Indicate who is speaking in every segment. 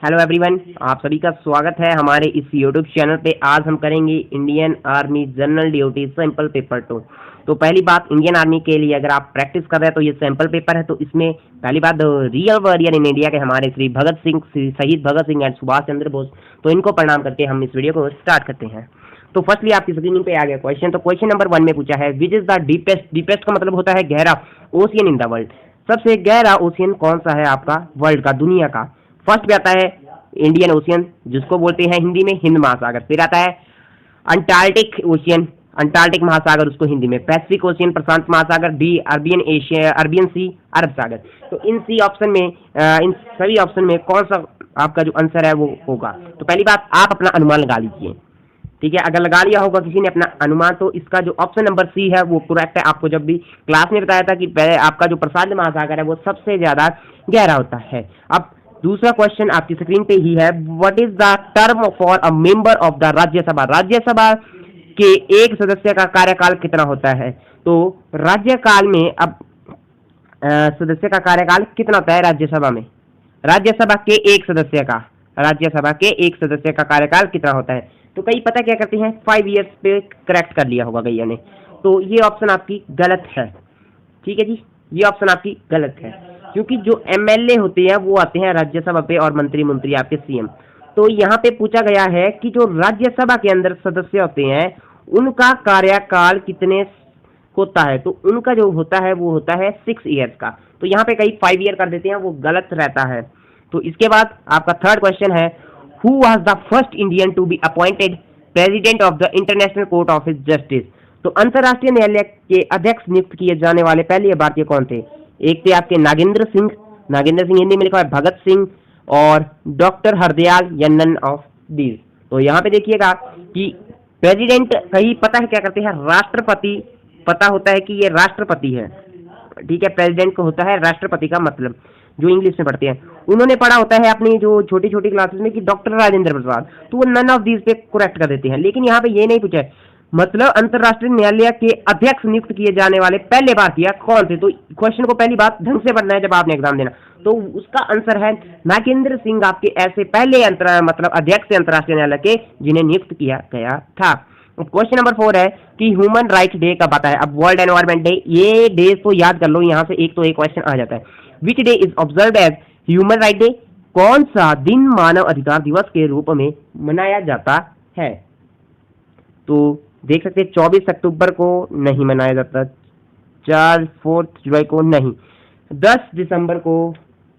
Speaker 1: Hello everyone, आप सभी का स्वागत है हमारे इस यूट्यूब चैनल पे। आज हम करेंगे Indian army general duty sample paper 2। तो पहली बात, इंडियन आर्मी के लिए अगर आप प्रैक्टिस कर रहे हैं तो ये सैंपल पेपर है। तो इसमें पहली बात, रियल वॉरियर इन इंडिया के हमारे श्री भगत सिंह, शहीद भगत सिंह एंड सुभाष चंद्र बोस, तो इनको प्रणाम करके हम इस वीडियो को स्टार्ट करते हैं। तो फर्स्टली आपकी स्क्रीन पे आ गया क्वेश्चन। तो क्वेश्चन नंबर 1 में पूछा है, which is the deepest. Deepest का मतलब होता है गहरा, ओशियन इन द वर्ल्ड। सबसे गहरा ओशियन कौन सा है आपका वर्ल्ड का, दुनिया का। फर्स्ट पे आता है इंडियन ओशियन, जिसको बोलते हैं हिंदी में हिंद महासागर। फिर आता है अंटार्कटिक ओशियन, अंटार्कटिक महासागर उसको हिंदी में। पैसिफिक ओशियन, प्रशांत महासागर। डी अरबियन एशिया, अरबियन सी, अरब सागर। तो इन सी ऑप्शन में, इन सभी ऑप्शन में कौन सा आपका जो आंसर है वो होगा। तो पहली बात, आप अपना अनुमान लगा लीजिए, ठीक है। अगर लगा लिया होगा किसी ने अपना अनुमान, तो इसका जो ऑप्शन नंबर सी है वो करेक्ट है। आपको जब भी क्लास में बताया था कि आपका जो प्रशांत महासागर है वो सबसे ज्यादा गहरा होता है। अब दूसरा क्वेश्चन आपकी स्क्रीन पे ही है, what is the term for a member of the Rajya Sabha. Rajya Sabha के एक सदस्य का कार्यकाल कितना होता है। तो राज्यकाल में अब सदस्य का कार्यकाल कितना होता है राज्यसभा में। राज्यसभा के एक सदस्य का, राज्यसभा के एक सदस्य का कार्यकाल कितना होता है। तो कई पता क्या करते हैं, 5 ईयर्स पे करेक्ट कर लिया होगा कईयों ने। तो ये ऑप्शन आपकी गलत है, ठीक है जी, ये ऑप्शन आपकी गलत है। क्योंकि जो एमएलए होते हैं वो आते हैं राज्यसभा पे, और मंत्री आपके सीएम। तो यहाँ पे पूछा गया है कि जो राज्यसभा के अंदर सदस्य होते हैं उनका कार्यकाल कितने होता है। तो उनका जो होता है वो होता है 6 ईयर्स का। तो यहाँ पे कई 5 ईयर कर देते हैं, वो गलत रहता है। तो इसके बाद आपका थर्ड क्वेश्चन है, who was the first Indian to be appointed president of the international court of justice. तो अंतरराष्ट्रीय न्यायालय के अध्यक्ष नियुक्त किए जाने वाले पहले भारतीय कौन थे। एक थे आपके नागेंद्र सिंह, नागेंद्र सिंह हिंदी में लिखा है भगत सिंह, और डॉक्टर हरदयाल या नन ऑफ दीज। तो यहाँ पे देखिएगा कि प्रेसिडेंट कहीं पता है क्या करते हैं, राष्ट्रपति पता होता है कि ये राष्ट्रपति है, ठीक है। प्रेसिडेंट को होता है राष्ट्रपति का मतलब, जो इंग्लिश में पढ़ते हैं। उन्होंने पढ़ा होता है अपनी जो छोटी छोटी क्लासेस में कि डॉक्टर राजेंद्र प्रसाद, तो वो नन ऑफ दीज पे करेक्ट कर देते हैं। लेकिन यहाँ पे ये नहीं पूछा है, मतलब अंतरराष्ट्रीय न्यायालय के अध्यक्ष नियुक्त किए जाने वाले पहले भारतीय कौन थे। तो क्वेश्चन को पहली बात ढंग से पढ़ना है जब आपने एग्जाम देना। तो उसका आंसर है नागेंद्र सिंह, आपके ऐसे पहले मतलब अध्यक्ष अंतरराष्ट्रीय न्यायालय के जिन्हें नियुक्त किया गया था। क्वेश्चन नंबर 4 है कि ह्यूमन राइट्स डे कब आता है। अब वर्ल्ड एनवायरमेंट डे, ये डे तो याद कर लो, यहाँ से एक तो एक क्वेश्चन आ जाता है। Which day is observe as human right day. कौन सा दिन मानव अधिकार दिवस के रूप में मनाया जाता है। तो देख सकते हैं 24 अक्टूबर को नहीं मनाया जाता, 4 जुलाई को नहीं, 10 दिसंबर को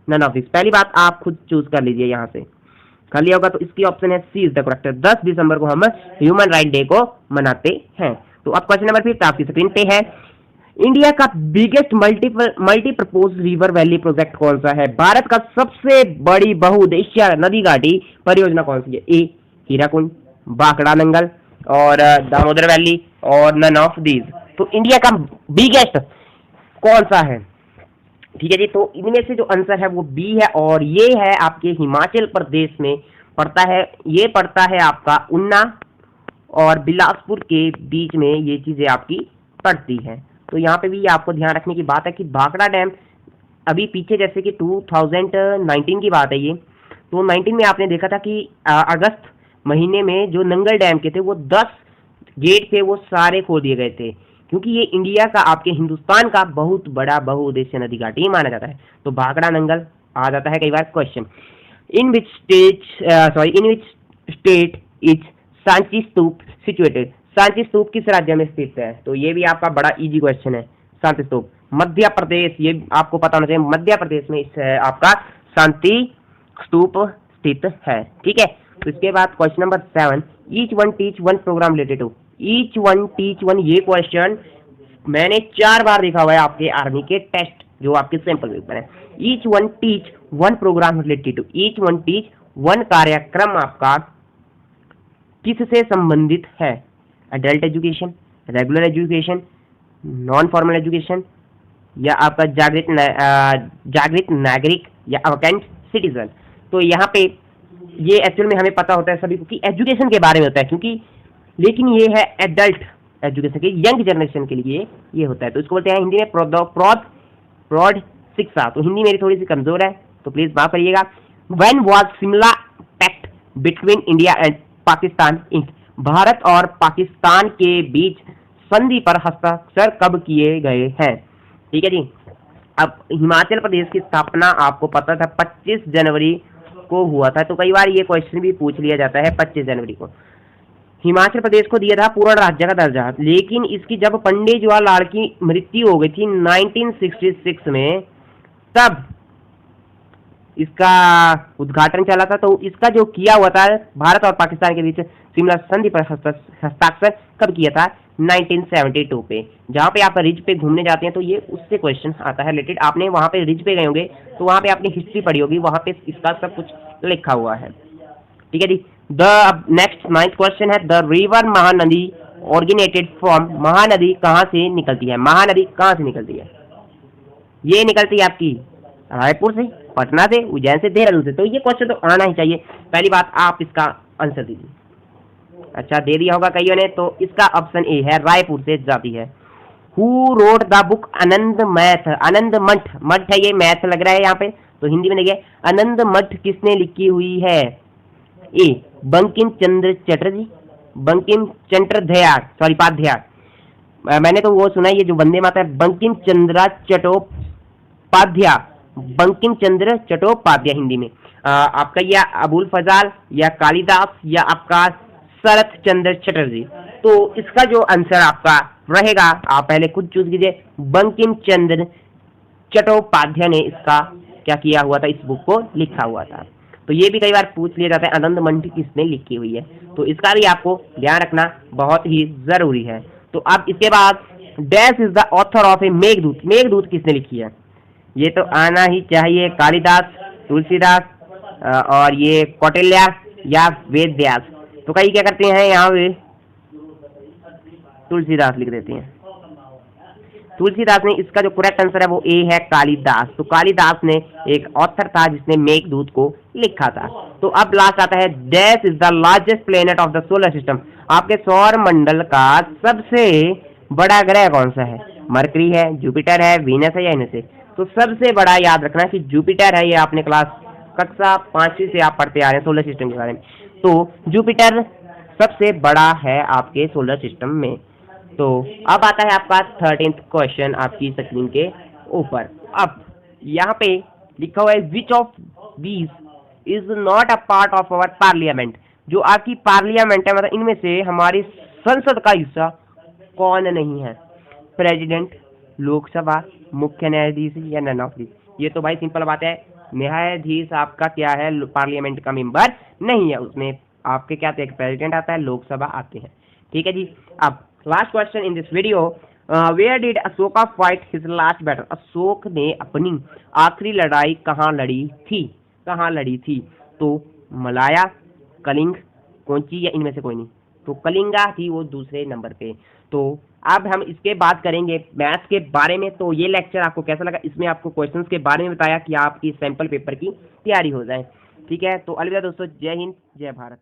Speaker 1: नन ऑफ दिस। पहली बात आप खुद चूज कर लीजिए, यहाँ से कर लिया होगा। तो इसकी ऑप्शन है सी इज द करेक्ट। 10 दिसंबर को हम ह्यूमन राइट डे को मनाते हैं। तो अब क्वेश्चन नंबर 5 आपकी स्क्रीन पे है, इंडिया का biggest multipurpose river valley project कौन सा है। भारत का सबसे बड़ी बहुउद्देशीय नदी घाटी परियोजना कौन सी है। ए हीराकुंड, बांकड़ा नंगल, और दामोदर वैली, और नन ऑफ दीज। तो इंडिया का बिगेस्ट कौन सा है, ठीक है जी। तो इनमें से जो आंसर है वो बी है, और ये है आपके हिमाचल प्रदेश में पड़ता है। ये पड़ता है आपका उन्ना और बिलासपुर के बीच में, ये चीजें आपकी पड़ती है। तो यहाँ पे भी आपको ध्यान रखने की बात है कि भाखड़ा डैम अभी पीछे, जैसे कि 2019 की बात है ये, तो 19 में आपने देखा था कि अगस्त महीने में जो नंगल डैम के थे वो 10 गेट थे, वो सारे खोल दिए गए थे, क्योंकि ये इंडिया का, आपके हिंदुस्तान का बहुत बड़ा बहुउद्देशीय नदी घाटी माना जाता है। तो भाखड़ा नंगल आ जाता है कई बार question. In which state is Sanchi stupa situated. Sanchi stupa किस राज्य में स्थित है। तो ये भी आपका बड़ा इजी क्वेश्चन है। सांची स्तूप मध्य प्रदेश, ये आपको पता होना चाहिए, मध्य प्रदेश में इस आपका शांति स्तूप स्थित है, ठीक है। तो इसके बाद question number 7, each one teach one program related to. Each one teach one, ये क्वेश्चन मैंने 4 बार देखा हुआ है आपके आर्मी के टेस्ट, जो आपके सैंपल पेपर है। Each one teach one program related to, each one teach one कार्यक्रम आपका किससे संबंधित है। Adult education, regular education, non formal education, या आपका जागृत नागरिक, या अवेकेंट सिटीजन। तो यहाँ पे ये एक्चुअल में हमें पता होता है सभी को कि एजुकेशन के बारे में होता है, क्योंकि लेकिन ये है एडल्ट एजुकेशन के, यंग जनरेशन के लिए ये होता है। तो इसको बोलते हैं हिंदी में प्रौढ़ शिक्षा। तो हिंदी मेरी थोड़ी सी कमजोर है, तो प्लीज माफ करिएगा। When was Shimla pact between India and Pakistan ink, Bharat और पाकिस्तान के बीच संधि पर हस्ताक्षर कब किए गए हैं? ठीक है जी। अब हिमाचल प्रदेश की स्थापना आपको पता था 25 जनवरी को हुआ था, तो कई बार ये क्वेश्चन भी पूछ लिया जाता है 25 जनवरी को। हिमाचल प्रदेश को दिया था पूर्ण राज्य का दर्जा, लेकिन इसकी जब पंडित जवाहरलाल की मृत्यु हो गई थी 1966 में, तब इसका उद्घाटन चला था। तो इसका जो किया हुआ था भारत और पाकिस्तान के बीच शिमला संधि पर हस्ताक्षर कब किया था? 1972 पे। जहाँ पे आप रिज पे घूमने जाते हैं तो ये उससे क्वेश्चन आता है रिलेटेड। आपने वहाँ पे रिज पे गए होंगे तो वहाँ पे आपने हिस्ट्री पढ़ी होगी, वहाँ पे इसका सब कुछ लिखा हुआ है। ठीक है जी। द नेक्स्ट 9th क्वेश्चन है, the river Mahanadi originated from, Mahanadi कहाँ से निकलती है? महानदी कहाँ से निकलती है? ये निकलती है आपकी रायपुर से, पटना से, उज्जैन से, देहरादून से। तो ये क्वेश्चन तो आना ही चाहिए। पहली बात आप इसका आंसर दीजिए। अच्छा, दे दिया होगा कईयों ने, तो इसका ऑप्शन ए है, रायपुर से जाती है। Who wrote the book Anand Math, Anand Math, मठ है ये, मैथ लग रहा है यहाँ पे, तो हिंदी में देखिए आनंद मठ किसने लिखी हुई है? ए बंकिम चंद्र चटर्जी, बंकिम चंद्र पाध्याय। मैंने तो वो सुना है, ये जो वंदे माता है, बंकिम चंद्र चट्टोपाध्याय, बंकिम चंद्र चट्टोपाध्याय हिंदी में। आपका या अबुल फजाल या कालिदास या आपका शरत चंद्र चटर्जी। तो इसका जो आंसर आपका रहेगा, आप पहले खुद चूज कीजिए। बंकिम चंद्र चट्टोपाध्याय ने इसका क्या किया हुआ था? इस बुक को लिखा हुआ था। तो ये भी कई बार पूछ लिया जाता है आनंद मठ किसने लिखी हुई है, तो इसका भी आपको ध्यान रखना बहुत ही जरूरी है। तो अब इसके बाद dash is the author of a Meghdoot, Meghdoot किसने लिखी है? ये तो आना ही चाहिए, कालिदास, तुलसीदास और ये कौटिल्य या वेद व्यास। तो कई क्या करते हैं यहाँ पे तुलसीदास लिख देते हैं। तुलसीदास ने, इसका जो करेक्ट आंसर है वो ए है, कालिदास। तो कालिदास ने एक ऑथर था जिसने मेघदूत को लिखा था। तो अब लास्ट आता है, dash is the largest planet of the solar system, आपके सौर मंडल का सबसे बड़ा ग्रह कौन सा है? मरकरी है, जुपिटर है, वीनस है या इनमें से? तो सबसे बड़ा याद रखना कि जुपिटर है। ये आपने कक्षा 5वीं से आप पढ़ते आ रहे हैं सोलर सिस्टम के बारे में। तो जुपिटर सबसे बड़ा है आपके सोलर सिस्टम में। तो अब आता है आपका 13th क्वेश्चन आपकी स्क्रीन के ऊपर। अब यहाँ पे लिखा हुआ है, which of these is not a part of our parliament, जो आपकी पार्लियामेंट है, मतलब इनमें से हमारी संसद का हिस्सा कौन नहीं है? प्रेसिडेंट, लोकसभा, मुख्य न्यायाधीश या नन ऑफ दिस? ये तो भाई सिंपल बात है, न्यायाधीश आपका क्या है? पार्लियामेंट का मेंबर नहीं है, उसमें आपके क्या आते हैं? प्रेसिडेंट आता है, लोकसभा आते हैं। ठीक है जी। अब last question in this video, where did Ashoka fight his last battle, Ashok ने अपनी आखिरी लड़ाई कहाँ लड़ी थी? कहाँ लड़ी थी? तो मलाया, कलिंग, कोंची या इनमें से कोई नहीं? तो कलिंगा थी वो दूसरे नंबर पे। तो अब हम इसके बात करेंगे मैथ्स के बारे में। तो ये लेक्चर आपको कैसा लगा? इसमें आपको क्वेश्चंस के बारे में बताया कि आपकी सैंपल पेपर की तैयारी हो जाए। ठीक है, तो अलविदा दोस्तों, जय हिंद, जय भारत।